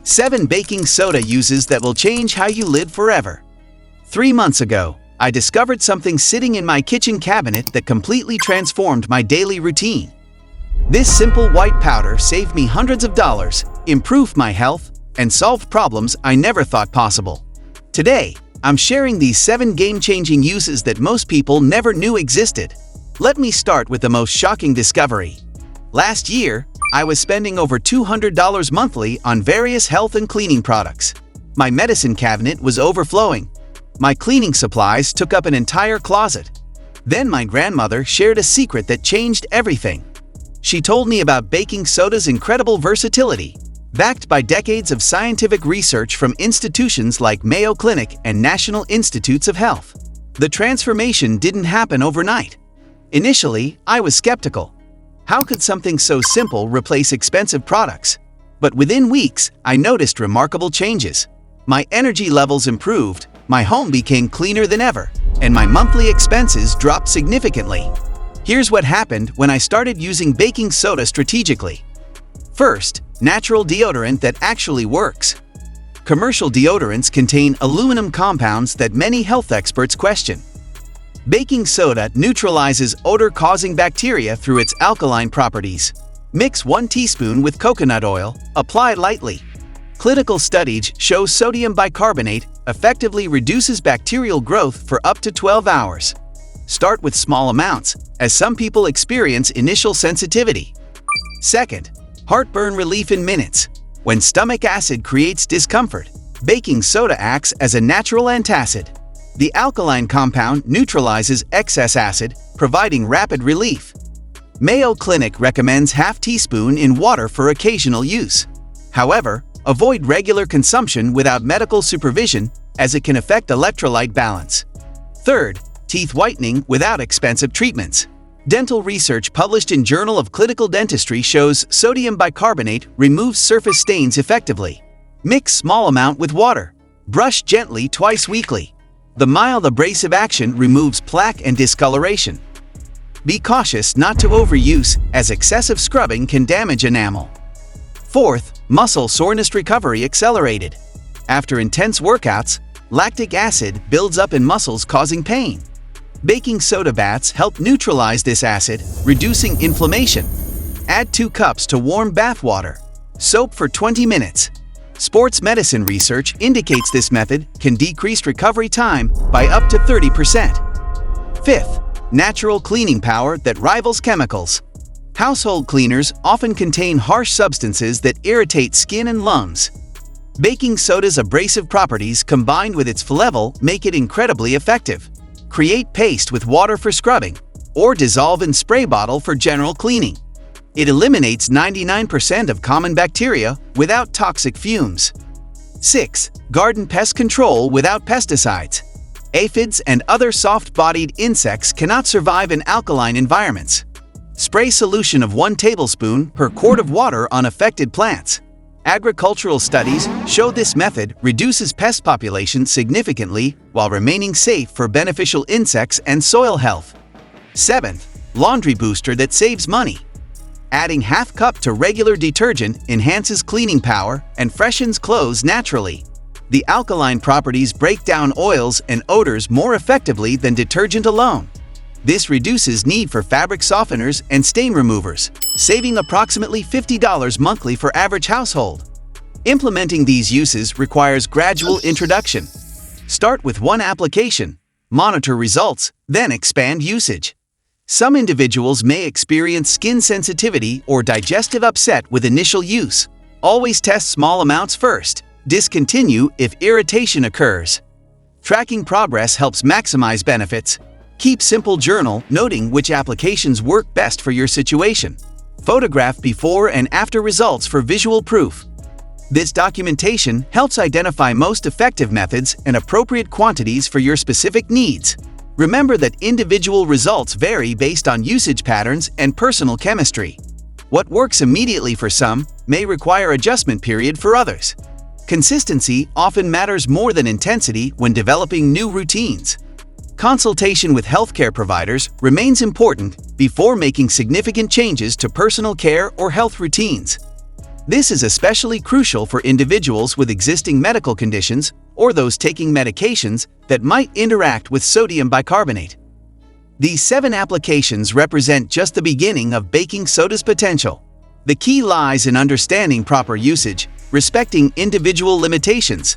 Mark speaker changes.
Speaker 1: 7 baking soda uses that will change how you live forever. 3 months ago, I discovered something sitting in my kitchen cabinet that completely transformed my daily routine. This simple white powder saved me hundreds of dollars, improved my health, and solved problems I never thought possible. Today, I'm sharing these 7 game-changing uses that most people never knew existed. Let me start with the most shocking discovery. Last year, I was spending over $200 monthly on various health and cleaning products. My medicine cabinet was overflowing. My cleaning supplies took up an entire closet. Then my grandmother shared a secret that changed everything. She told me about baking soda's incredible versatility, backed by decades of scientific research from institutions like Mayo Clinic and National Institutes of Health. The transformation didn't happen overnight. Initially, I was skeptical. How could something so simple replace expensive products? But within weeks, I noticed remarkable changes. My energy levels improved, my home became cleaner than ever, and my monthly expenses dropped significantly. Here's what happened when I started using baking soda strategically. First, natural deodorant that actually works. Commercial deodorants contain aluminum compounds that many health experts question. Baking soda neutralizes odor-causing bacteria through its alkaline properties. Mix 1 teaspoon with coconut oil, apply lightly. Clinical studies show sodium bicarbonate effectively reduces bacterial growth for up to 12 hours. Start with small amounts, as some people experience initial sensitivity. Second, heartburn relief in minutes. When stomach acid creates discomfort, baking soda acts as a natural antacid. The alkaline compound neutralizes excess acid, providing rapid relief. Mayo Clinic recommends half teaspoon in water for occasional use. However, avoid regular consumption without medical supervision, as it can affect electrolyte balance. Third, teeth whitening without expensive treatments. Dental research published in Journal of Clinical Dentistry shows sodium bicarbonate removes surface stains effectively. Mix small amount with water. Brush gently twice weekly. The mild abrasive action removes plaque and discoloration. Be cautious not to overuse, as excessive scrubbing can damage enamel. Fourth, muscle soreness recovery accelerated. After intense workouts, lactic acid builds up in muscles causing pain. Baking soda baths help neutralize this acid, reducing inflammation. Add 2 cups to warm bath water. Soak for 20 minutes. Sports medicine research indicates this method can decrease recovery time by up to 30%. Fifth, natural cleaning power that rivals chemicals. Household cleaners often contain harsh substances that irritate skin and lungs. Baking soda's abrasive properties combined with its flavel make it incredibly effective. Create paste with water for scrubbing, or dissolve in spray bottle for general cleaning. It eliminates 99% of common bacteria without toxic fumes. 6. Garden pest control without pesticides. Aphids and other soft-bodied insects cannot survive in alkaline environments. Spray solution of 1 tablespoon per quart of water on affected plants. Agricultural studies show this method reduces pest population significantly while remaining safe for beneficial insects and soil health. 7th, laundry booster that saves money. Adding half cup to regular detergent enhances cleaning power and freshens clothes naturally. The alkaline properties break down oils and odors more effectively than detergent alone. This reduces need for fabric softeners and stain removers, saving approximately $50 monthly for average household. Implementing these uses requires gradual introduction. Start with 1 application, monitor results, then expand usage. Some individuals may experience skin sensitivity or digestive upset with initial use. Always test small amounts first. Discontinue if irritation occurs. Tracking progress helps maximize benefits. Keep simple journal noting which applications work best for your situation. Photograph before and after results for visual proof. This documentation helps identify most effective methods and appropriate quantities for your specific needs. Remember that individual results vary based on usage patterns and personal chemistry. What works immediately for some may require adjustment period for others. Consistency often matters more than intensity when developing new routines. Consultation with healthcare providers remains important before making significant changes to personal care or health routines. This is especially crucial for individuals with existing medical conditions or those taking medications that might interact with sodium bicarbonate. These 7 applications represent just the beginning of baking soda's potential. The key lies in understanding proper usage, respecting individual limitations,